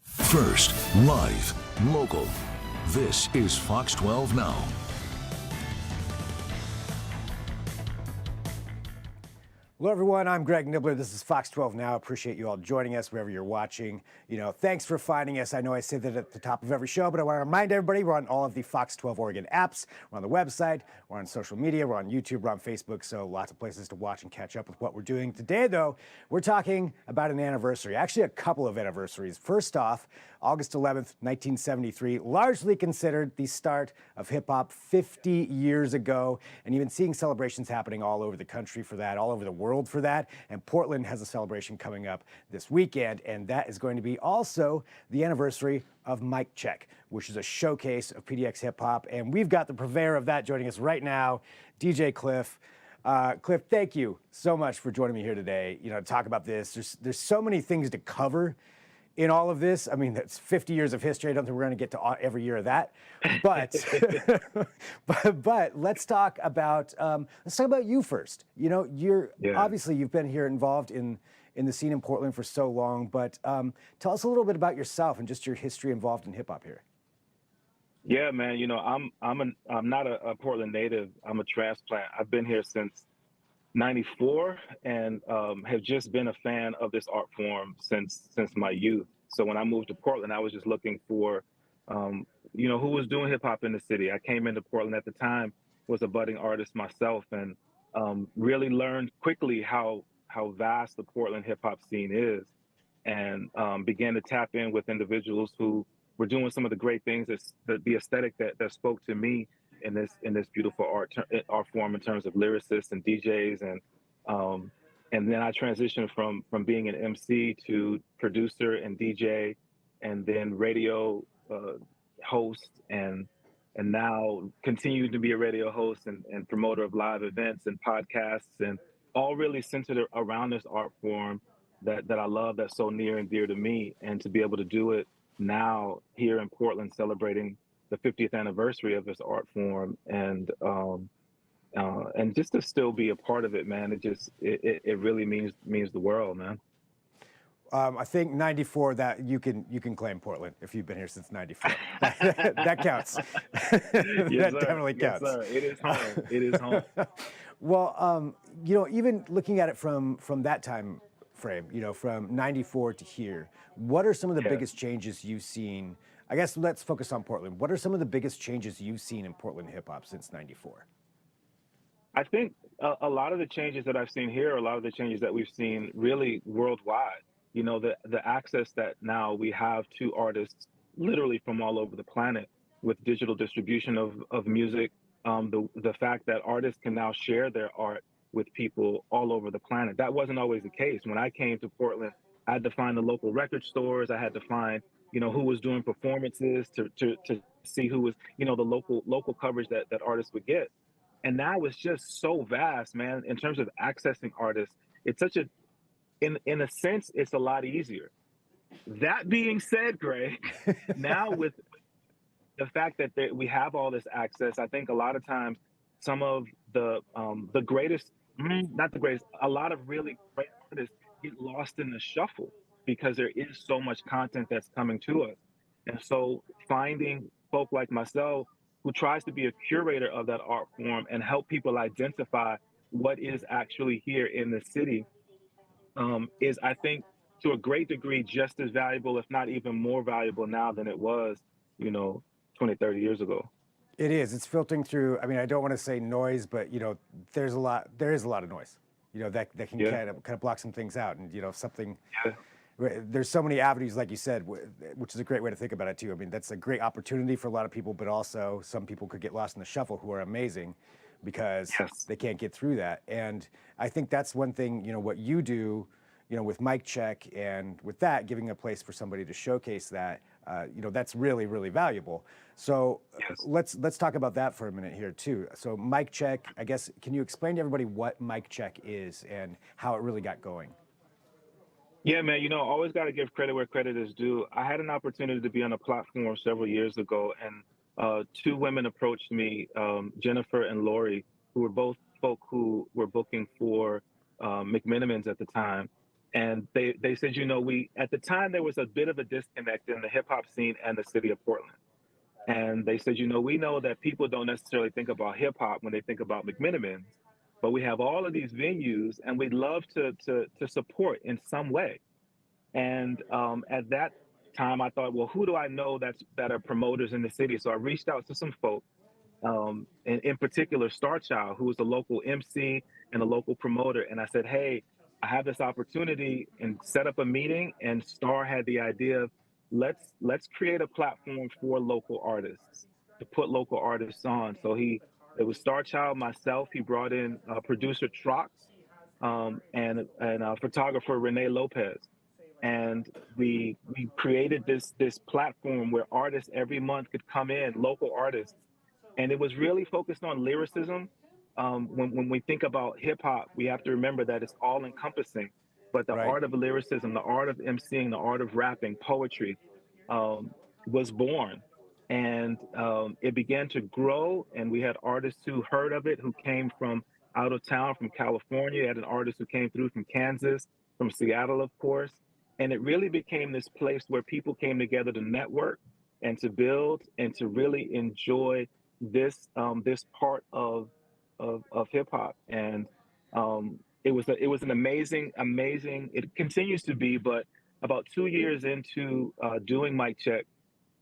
First, live, local. This is Fox 12 Now. Hello, everyone. I'm Greg Nibbler. This is Fox 12 Now. Appreciate you all joining us wherever you're watching. Thanks for finding us. I know I say that at the top of every show, but I want to remind everybody we're on all of the Fox 12 Oregon apps. We're on the website. We're on social media. We're on YouTube. We're on Facebook. So lots of places to watch and catch up with what we're doing. Today, though, we're talking about an anniversary. Actually, a couple of anniversaries. First off, August 11th, 1973, largely considered the start of hip-hop 50 years ago, and even seeing celebrations happening all over the country for that, all over the world for that. And Portland has a celebration coming up this weekend, and that is going to be also the anniversary of Mic Check, which is a showcase of PDX hip-hop, and we've got the purveyor of that joining us right now, DJ Klyph. Klyph, thank you so much for joining me here today, to talk about this. There's so many things to cover in all of this. I mean, that's 50 years of history. I don't think we're going to get to every year of that, but but let's talk about you first. Obviously you've been here involved in the scene in Portland for so long, but tell us a little bit about yourself and just your history involved in hip hop here. Yeah, man. I'm not a Portland native. I'm a transplant. I've been here since '94 and have just been a fan of this art form since my youth. So when I moved to Portland, I was just looking for, who was doing hip hop in the city. I came into Portland at the time, was a budding artist myself, and really learned quickly how vast the Portland hip hop scene is, and began to tap in with individuals who were doing some of the great things, the aesthetic that spoke to me in this beautiful art form in terms of lyricists and DJs, and then I transitioned from being an MC to producer and DJ, and then radio host, and now continue to be a radio host and promoter of live events and podcasts, and all really centered around this art form that I love, that's so near and dear to me, and to be able to do it now here in Portland, celebrating the 50th anniversary of this art form, and just to still be a part of it, man. It really means the world, man. I think '94, that you can claim Portland if you've been here since '94. That counts. Yes, that definitely counts. Yes, sir. It is home. It is home. Well, even looking at it from that time frame, from '94 to here, what are some of the biggest changes you've seen? I guess let's focus on Portland. What are some of the biggest changes you've seen in Portland hip hop since '94? I think a lot of the changes that I've seen here, a lot of the changes that we've seen really worldwide. The access that now we have to artists literally from all over the planet with digital distribution of music. The fact that artists can now share their art with people all over the planet. That wasn't always the case. When I came to Portland, I had to find the local record stores. I had to find, who was doing performances to see who was, the local coverage that artists would get. And now it's just so vast, man, in terms of accessing artists. It's such in a sense, it's a lot easier. That being said, Greg, now with the fact that we have all this access, I think a lot of times some of the greatest, not the greatest, a lot of really great artists get lost in the shuffle because there is so much content that's coming to us. And so finding folk like myself who tries to be a curator of that art form and help people identify what is actually here in the city is, I think, to a great degree, just as valuable, if not even more valuable now than it was, 20, 30 years ago. It is. It's filtering through. I mean, I don't want to say noise, but there is a lot of noise. That can kind of block some things out, and something. Yeah. There's so many avenues, like you said, which is a great way to think about it too. I mean, that's a great opportunity for a lot of people, but also some people could get lost in the shuffle who are amazing because they can't get through that. And I think that's one thing, what you do, with Mic Check, and with that, giving a place for somebody to showcase that, that's really, really valuable. So let's talk about that for a minute here too. So Mic Check, I guess, can you explain to everybody what Mic Check is and how it really got going? Yeah, man, always got to give credit where credit is due. I had an opportunity to be on a platform several years ago, and two women approached me, Jennifer and Lori, who were both folk who were booking for McMenamins at the time. And they said, we at the time there was a bit of a disconnect in the hip hop scene and the city of Portland. And they said, we know that people don't necessarily think about hip hop when they think about McMenamins, but we have all of these venues, and we'd love to support in some way. And at that time, I thought, well, who do I know that are promoters in the city? So I reached out to some folks, and in particular, Star Child, who was a local MC and a local promoter. And I said, hey, I have this opportunity, and set up a meeting. And Star had the idea of let's create a platform for local artists, to put local artists on. So it was Star Child, myself. He brought in producer Trox, and photographer Renee Lopez, and we created this platform where artists every month could come in, local artists, and it was really focused on lyricism. When we think about hip hop, we have to remember that it's all encompassing. But the Right. art of lyricism, the art of emceeing, the art of rapping, poetry, was born, and it began to grow. And we had artists who heard of it, who came from out of town, from California. We had an artist who came through from Kansas, from Seattle, of course. And it really became this place where people came together to network and to build and to really enjoy this part of hip hop. And it was an amazing. It continues to be, but about 2 years into doing Mic Check,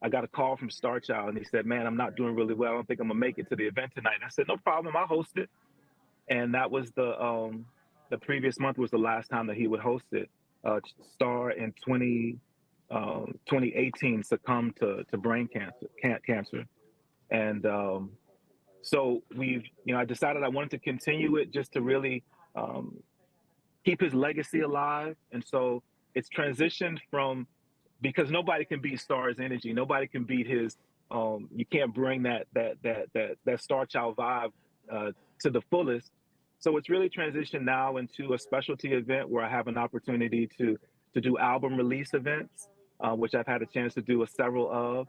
I got a call from Star Child, and he said, "Man, I'm not doing really well. I don't think I'm gonna make it to the event tonight." And I said, "No problem. I'll host it." And that was the previous month was the last time that he would host it. Star in 2018 succumbed to brain cancer, and so I decided I wanted to continue it, just to really um, keep his legacy alive. And so it's transitioned from, because nobody can beat Star's energy, nobody can beat his. You can't bring that Star Child vibe to the fullest. So it's really transitioned now into a specialty event where I have an opportunity to do album release events, which I've had a chance to do several of,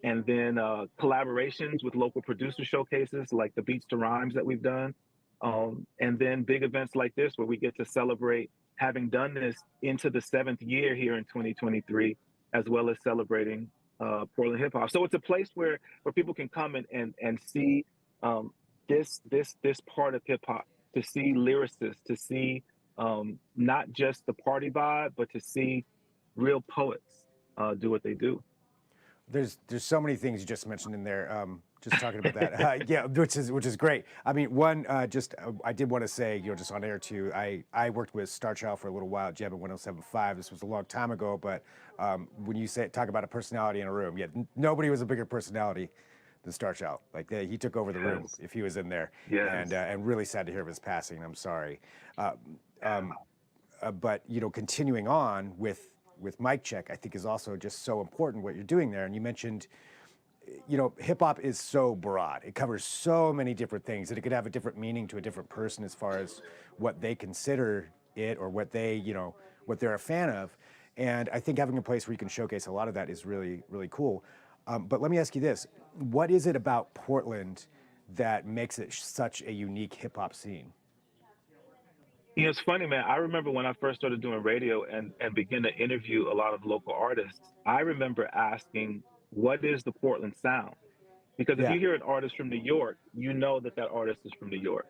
and then collaborations with local producer showcases like the Beats to Rhymes that we've done, and then big events like this where we get to celebrate having done this into the 7th year here in 2023, as well as celebrating Portland hip hop. So it's a place where people can come and see um, this part of hip hop, to see lyricists, to see not just the party vibe, but to see real poets do what they do. There's so many things you just mentioned in there. Just talking about that, yeah, which is great. I mean, one, I did want to say, just on air too. I worked with Star Child for a little while at Jam at 107.5. This was a long time ago, but when you talk about a personality in a room, yeah, nobody was a bigger personality than Star Child. Like he took over the room if he was in there, Yes. and really sad to hear of his passing. I'm sorry, but continuing on with Mic Check, I think is also just so important what you're doing there. And you mentioned, hip hop is so broad. It covers so many different things that it could have a different meaning to a different person as far as what they consider it, or what what they're a fan of. And I think having a place where you can showcase a lot of that is really, really cool. But let me ask you this: what is it about Portland that makes it such a unique hip hop scene? It's funny, man. I remember when I first started doing radio and began to interview a lot of local artists, I remember asking, what is the Portland sound? Because if Yeah. you hear an artist from New York, you know that artist is from New York.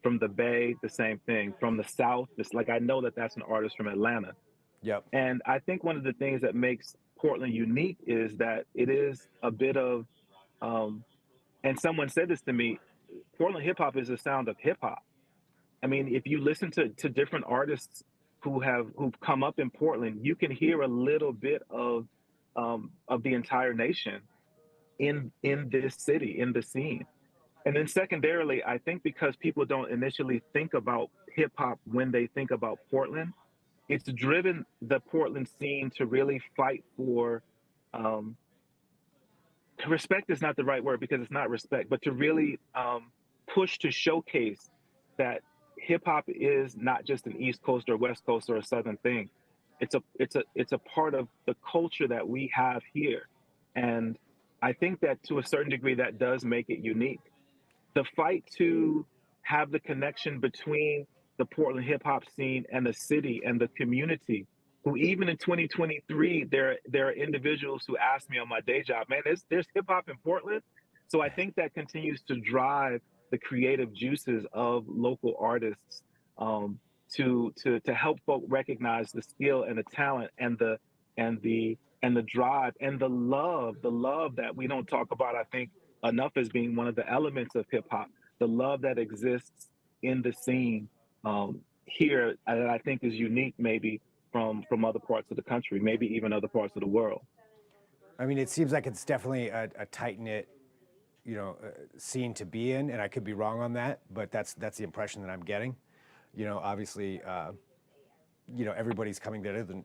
From the Bay, the same thing. From the South, it's like I know that that's an artist from Atlanta. Yep. And I think one of the things that makes Portland unique is that it is a bit of, um, and someone said this to me, Portland hip hop is the sound of hip hop. I mean, if you listen to different artists who've come up in Portland, you can hear a little bit of the entire nation in this city, in the scene. And then secondarily, I think because people don't initially think about hip hop when they think about Portland, it's driven the Portland scene to really fight for, um, respect is not the right word because it's not respect, but to really push to showcase that hip hop is not just an East Coast or West Coast or a Southern thing. It's a part of the culture that we have here, and I think that to a certain degree that does make it unique. The fight to have the connection between the Portland hip hop scene and the city and the community. Who even in 2023, there are individuals who ask me on my day job, man, there's hip hop in Portland. So I think that continues to drive the creative juices of local artists, um, to help folk recognize the skill and the talent and the and the drive and the love that we don't talk about, I think, enough as being one of the elements of hip hop, the love that exists in the scene, here, that I think is unique maybe from other parts of the country, maybe even other parts of the world. I mean, it seems like it's definitely a tight knit, scene to be in, and I could be wrong on that, but that's the impression that I'm getting. Obviously, everybody's coming together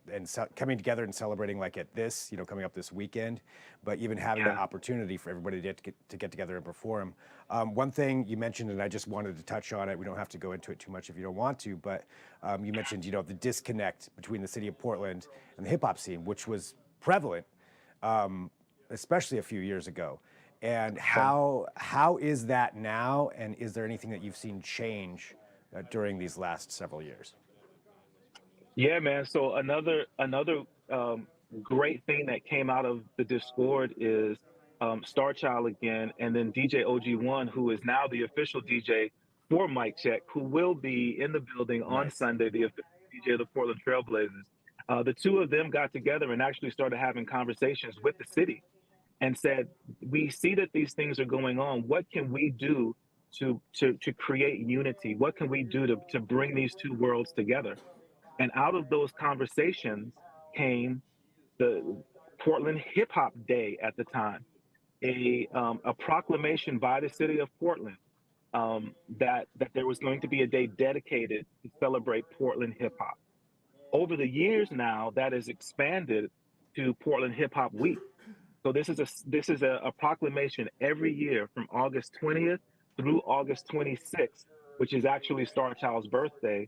coming together and celebrating like at this, coming up this weekend, but even having that Yeah. opportunity for everybody to get together and perform. One thing you mentioned, and I just wanted to touch on it, we don't have to go into it too much if you don't want to, but you mentioned, the disconnect between the city of Portland and the hip hop scene, which was prevalent, especially a few years ago. And how is that now? And is there anything that you've seen change during these last several years? Yeah, man. So another great thing that came out of the Discord is Star Child again, and then DJ OG1, who is now the official DJ for Mic Check, who will be in the building on Nice. Sunday, the official DJ of the Portland Trailblazers. The two of them got together and actually started having conversations with the city and said, "We see that these things are going on. What can we do to create unity? What can we do to bring these two worlds together?" And out of those conversations came the Portland Hip Hop Day at the time, a proclamation by the city of Portland, that there was going to be a day dedicated to celebrate Portland hip hop. Over the years now, that has expanded to Portland Hip Hop Week. So this is a proclamation every year from August 20th through August 26th, which is actually Star Child's birthday,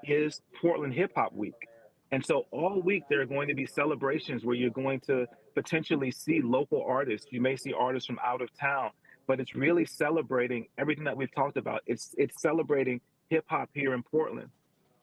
is Portland Hip Hop Week. And so all week there are going to be celebrations where you're going to potentially see local artists. You may see artists from out of town, but it's really celebrating everything that we've talked about. It's celebrating hip hop here in Portland.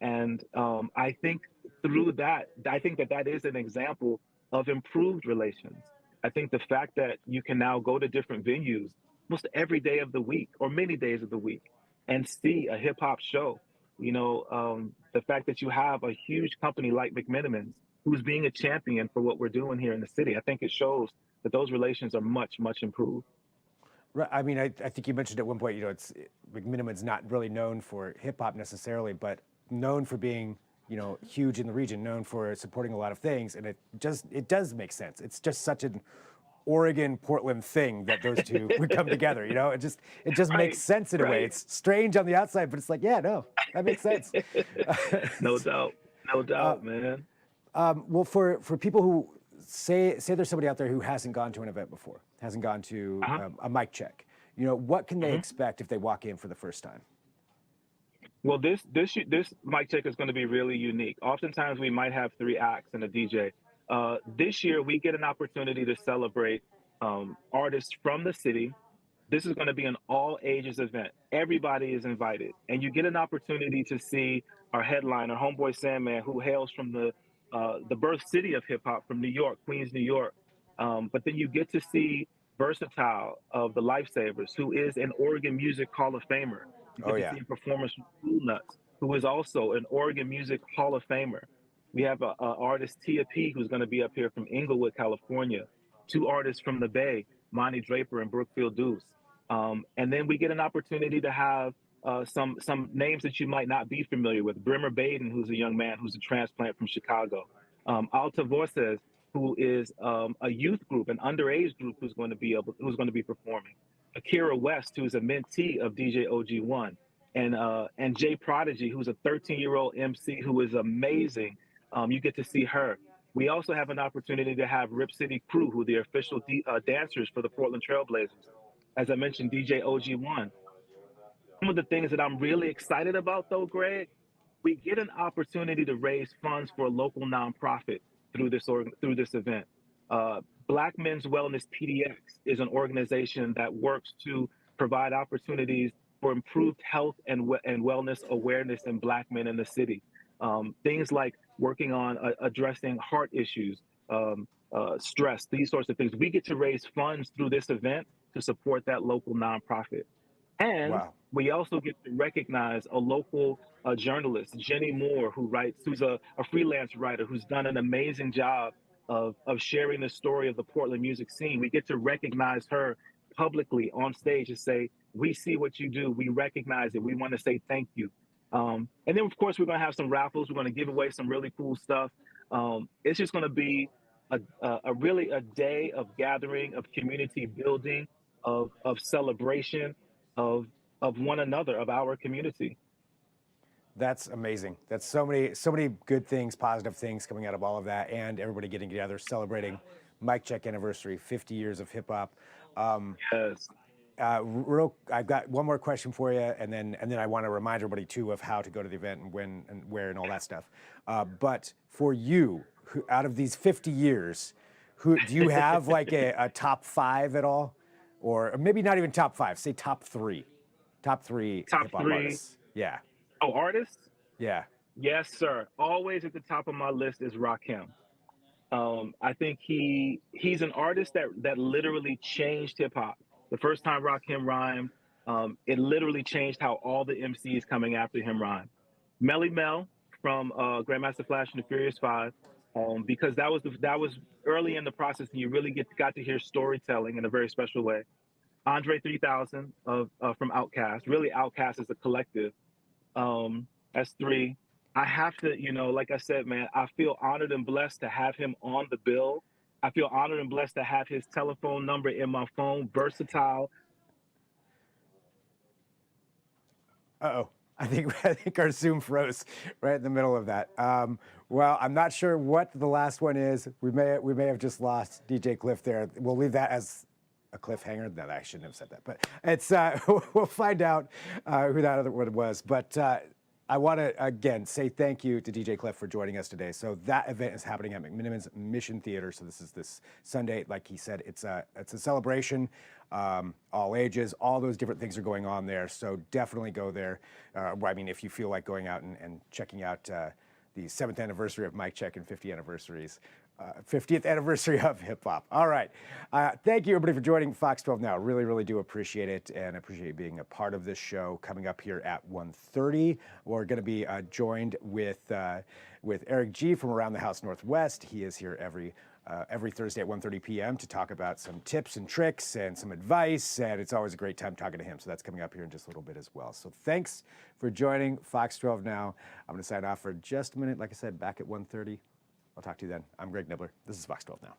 And I think through that, I think that is an example of improved relations. I think the fact that you can now go to different venues almost every day of the week or many days of the week and see a hip hop show. The fact that you have a huge company like McMenamins who's being a champion for what we're doing here in the city, I think it shows that those relations are much, much improved. Right. I mean, I think you mentioned at one point, it's McMenamins not really known for hip hop necessarily, but known for being, huge in the region, known for supporting a lot of things, and it does make sense. It's just such an Oregon Portland thing that those two would come together. It just Right, makes sense in a way. right. It's strange on the outside, but it's like, yeah, no, that makes sense. No doubt, no doubt, man. Well, for people who say there's somebody out there who hasn't gone to an event before, hasn't gone to Uh-huh. a mic check, what can they Mhm. expect if they walk in for the first time? Well, this mic check is going to be really unique. Oftentimes, we might have three acts and a DJ. This year, we get an opportunity to celebrate artists from the city. This is going to be an all ages event. Everybody is invited, and you get an opportunity to see our headliner, Homeboy Sandman, who hails from the birth city of hip hop, from New York, Queens, New York. But then you get to see Versatile of the Lifesavers, who is an Oregon Music Hall of Famer. You Oh get to yeah. see a performance from Cool Nuts, who is also an Oregon Music Hall of Famer. We have a artist, Tia P, who's going to be up here from Inglewood, California. Two artists from the Bay, Monty Draper and Brookfield Deuce. And then we get an opportunity to have some names that you might not be familiar with. Brimmer Baden, who's a young man who's a transplant from Chicago. Alta Voices, who is a youth group, an underage group who's going to be performing. Akira West, who's a mentee of DJ OG1, and Jay Prodigy, who's a 13-year-old MC who is amazing. You get to see her. We also have an opportunity to have Rip City Crew, who are the official dancers for the Portland Trailblazers. As I mentioned, DJ OG1. Some of the things that I'm really excited about, though, Greg, we get an opportunity to raise funds for a local nonprofit through this event. Black Men's Wellness PDX is an organization that works to provide opportunities for improved health and wellness awareness in Black men in the city. Things like working on addressing heart issues, stress, these sorts of things. We get to raise funds through this event to support that local nonprofit. And Wow. we also get to recognize a local journalist, Jenny Moore, who's a freelance writer who's done an amazing job of sharing the story of the Portland music scene. We get to recognize her publicly on stage and say, we see what you do. We recognize it. We want to say thank you. And then, of course, we're going to have some raffles. We're going to give away some really cool stuff. It's just going to be really a day of gathering, of community building, of celebration, of one another, of our community. That's amazing. That's so many good things, positive things coming out of all of that, and everybody getting together, celebrating Mic Check anniversary, 50 years of hip hop. Yes. I've got one more question for you, and then I want to remind everybody too of how to go to the event and when and where and all that stuff. But for you, out of these 50 years, do you have like a top 5 at all, or maybe not even top 5? Say top 3, top 3 Top hip hop 3. artists. Yeah. Oh, artists? Yeah. Yes, sir. Always at the top of my list is Rakim. I think he's an artist that literally changed hip hop. The first time Rakim rhymed, it literally changed how all the MCs coming after him rhymed. Melly Mel from Grandmaster Flash and the Furious Five, because that was early in the process, and you really got to hear storytelling in a very special way. Andre 3000 from Outkast. Really, Outkast is a collective. That's 3. I have to, like I said, man, I feel honored and blessed to have him on the bill. I feel honored and blessed to have his telephone number in my phone. Versatile. Uh-oh. I think our Zoom froze right in the middle of that. Well, I'm not sure what the last one is. We may have just lost DJ Klyph there. We'll leave that as a cliffhanger. No, I shouldn't have said that. But it's we'll find out who that other one was. But I want to again say thank you to DJ Klyph for joining us today. So that event is happening at McMenamins Mission Theater. So this is this Sunday. Like he said, it's a celebration, all ages, all those different things are going on there. So definitely go there. I mean, if you feel like going out and checking out the 7th anniversary of Mic Check and 50th anniversary of hip hop. All right. Thank you, everybody, for joining Fox 12 Now. Really, really do appreciate it, and appreciate you being a part of this show. Coming up here at 1:30, we're going to be joined with Eric G from Around the House Northwest. He is here every Thursday at 1:30 p.m. to talk about some tips and tricks and some advice, and it's always a great time talking to him. So that's coming up here in just a little bit as well. So thanks for joining Fox 12 Now. I'm going to sign off for just a minute. Like I said, back at 1:30. I'll talk to you then. I'm Greg Nibbler. This is Fox 12 Now.